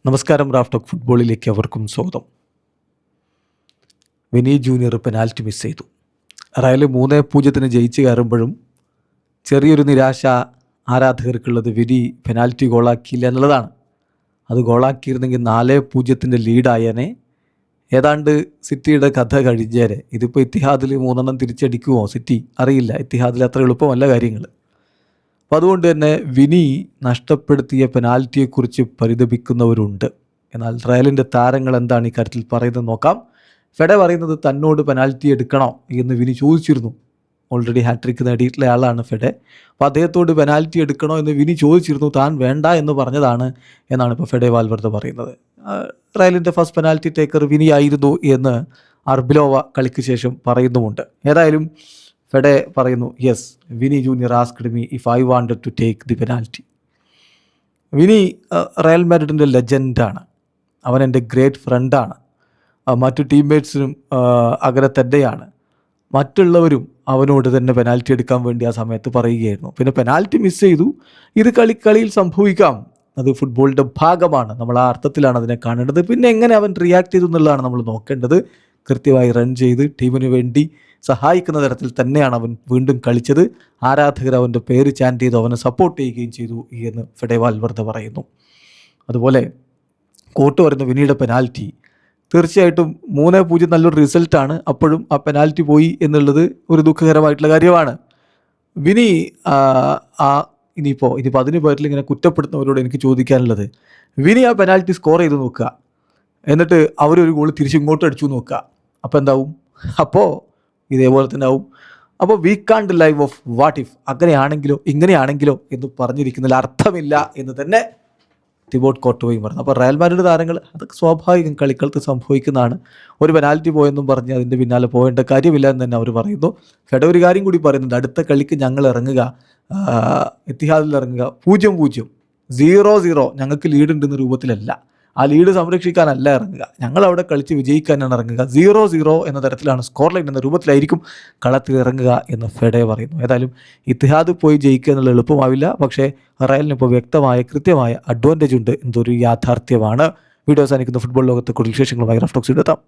നമസ്കാരം. Raf talk ഫുട്ബോളിലേക്ക് അവർക്കും സ്വാഗതം. വിനി ജൂനിയർ പെനാൽറ്റി മിസ് ചെയ്തു. റയൽ 3-0 ജയിച്ച് കയറുമ്പോഴും ചെറിയൊരു നിരാശ ആരാധകർക്കുള്ളത് വിനി പെനാൽറ്റി ഗോളാക്കിയില്ല എന്നുള്ളതാണ്. അത് ഗോളാക്കിയിരുന്നെങ്കിൽ 4-0 ലീഡായനെ. ഏതാണ്ട് സിറ്റിയുടെ കഥ കഴിഞ്ഞേരെ. ഇതിപ്പോൾ ഇത്തിഹാദിൽ 3 തിരിച്ചടിക്കുമോ സിറ്റി അറിയില്ല. ഇത്തിഹാദിൽ അത്ര എളുപ്പമല്ല കാര്യങ്ങൾ. അപ്പോൾ അതുകൊണ്ട് തന്നെ വിനി നഷ്ടപ്പെടുത്തിയ പെനാൽറ്റിയെക്കുറിച്ച് പരിതപിക്കുന്നവരുണ്ട്. എന്നാൽ റയലിൻ്റെ താരങ്ങൾ എന്താണ് ഈ കാര്യത്തിൽ പറയുന്നത് നോക്കാം. ഫെഡെ പറയുന്നത് തന്നോട് പെനാൽറ്റി എടുക്കണോ എന്ന് വിനി ചോദിച്ചിരുന്നു. ഓൾറെഡി ഹാട്രിക്ക് നേടിയിട്ടുള്ള ആളാണ് ഫെഡെ. അപ്പോൾ അദ്ദേഹത്തോട് പെനാൽറ്റി എടുക്കണോ എന്ന് വിനി ചോദിച്ചിരുന്നു. താൻ വേണ്ട എന്ന് പറഞ്ഞതാണ് എന്നാണ് ഇപ്പോൾ ഫെഡെ വാൽവർദെ പറയുന്നത്. റയലിൻ്റെ ഫസ്റ്റ് പെനാൽറ്റി ടേക്കർ വിനി ആയിരുന്നു എന്ന് അർബിലോവ കളിക്ക് ശേഷം പറയുന്നുമുണ്ട്. ഏതായാലും ഫെഡെ പറയുന്നു, yes, Vini junior asked me if I wanted to take the penalty. Vini Real മാഡ്രിഡിൻ്റെ ലെജൻഡാണ്. അവൻ എൻ്റെ ഗ്രേറ്റ് ഫ്രണ്ടാണ്. മറ്റു ടീംമേറ്റ്സിനും അകലെ തന്നെയാണ്. മറ്റുള്ളവരും അവനോട് തന്നെ പെനാൽറ്റി എടുക്കാൻ വേണ്ടി ആ സമയത്ത് പറയുകയായിരുന്നു. പിന്നെ പെനാൽറ്റി മിസ് ചെയ്തു. ഇത് കളിയിൽ സംഭവിക്കാം. അത് ഫുട്ബോളിൻ്റെ ഭാഗമാണ്. നമ്മൾ ആ അർത്ഥത്തിലാണ് അതിനെ കാണേണ്ടത്. പിന്നെ എങ്ങനെ അവൻ റിയാക്ട് ചെയ്തു എന്നുള്ളതാണ് നമ്മൾ നോക്കേണ്ടത്. കൃത്യമായി റൺ ചെയ്ത് ടീമിന് വേണ്ടി സഹായിക്കുന്ന തരത്തിൽ തന്നെയാണ് അവൻ വീണ്ടും കളിച്ചത്. ആരാധകർ അവൻ്റെ പേര് ചാൻറ്റ് ചെയ്തു, അവനെ സപ്പോർട്ട് ചെയ്യുകയും ചെയ്തു എന്ന് ഫെഡെ വാൽവർദെ പറയുന്നു. അതുപോലെ കോട്ട് പറയുന്നു വിനിയുടെ പെനാൽറ്റി തീർച്ചയായിട്ടും 3-0 നല്ലൊരു റിസൾട്ടാണ്. അപ്പോഴും ആ പെനാൽറ്റി പോയി എന്നുള്ളത് ഒരു ദുഃഖകരമായിട്ടുള്ള കാര്യമാണ്. വിനി ഇനിയിപ്പോൾ അതിന് പേരിൽ ഇങ്ങനെ കുറ്റപ്പെടുത്തുന്നവരോട് എനിക്ക് ചോദിക്കാനുള്ളത്, വിനി ആ പെനാൽറ്റി സ്കോർ ചെയ്ത് നോക്കുക, എന്നിട്ട് അവരൊരു ഗോൾ തിരിച്ചിങ്ങോട്ട് അടിച്ചു നോക്കുക. അപ്പോൾ എന്താവും? അപ്പോൾ ഇതേപോലെ തന്നെ ആവും. അപ്പോൾ we can't live off what if, അങ്ങനെയാണെങ്കിലോ ഇങ്ങനെയാണെങ്കിലോ എന്ന് പറഞ്ഞിരിക്കുന്നതിൽ അർത്ഥമില്ല എന്ന് തന്നെ തിബോട്ട് കോർട്ടുവയും പറഞ്ഞു. അപ്പോൾ റയൽ മാഡ്രിഡ് താരങ്ങൾ അതൊക്കെ സ്വാഭാവികം, കളിക്കളത്ത് സംഭവിക്കുന്നതാണ്. ഒരു പെനാൽറ്റി പോയെന്നും പറഞ്ഞ് അതിൻ്റെ പിന്നാലെ പോകേണ്ട കാര്യമില്ല എന്ന് തന്നെ അവർ പറയുന്നു. ഫെഡെ ഒരു കാര്യം കൂടി പറയുന്നുണ്ട്, അടുത്ത കളിക്ക് ഞങ്ങൾ ഇറങ്ങുക, ഇത്തിഹാദിൽ ഇറങ്ങുക 0-0 0-0 ഞങ്ങൾക്ക് ലീഡ് ഉണ്ടെന്ന രൂപത്തിലല്ല, ആ ലീഡ് സംരക്ഷിക്കാനല്ല ഇറങ്ങുക, ഞങ്ങളവിടെ കളിച്ച് വിജയിക്കാനാണ് ഇറങ്ങുക. 0-0 എന്ന തരത്തിലാണ് സ്കോർ ലൈൻ എന്ന രൂപത്തിലായിരിക്കും കളത്തിൽ ഇറങ്ങുക എന്ന് ഫെഡെ പറയുന്നു. ഏതായാലും ഇത്തിഹാദ് പോയി ജയിക്കുക എന്നുള്ള എളുപ്പമാവില്ല. പക്ഷേ റയലിന് ഇപ്പോൾ വ്യക്തമായ കൃത്യമായ അഡ്വാൻറ്റേജ് ഉണ്ട് എന്നതൊരു യാഥാർത്ഥ്യമാണ്. വീഡിയോ അവസാനിക്കുന്ന ഫുട്ബോൾ ലോകത്തെ കൂടുതൽ വിശേഷങ്ങളുമായി റാഫ് ടോക്സിൽ എത്താം.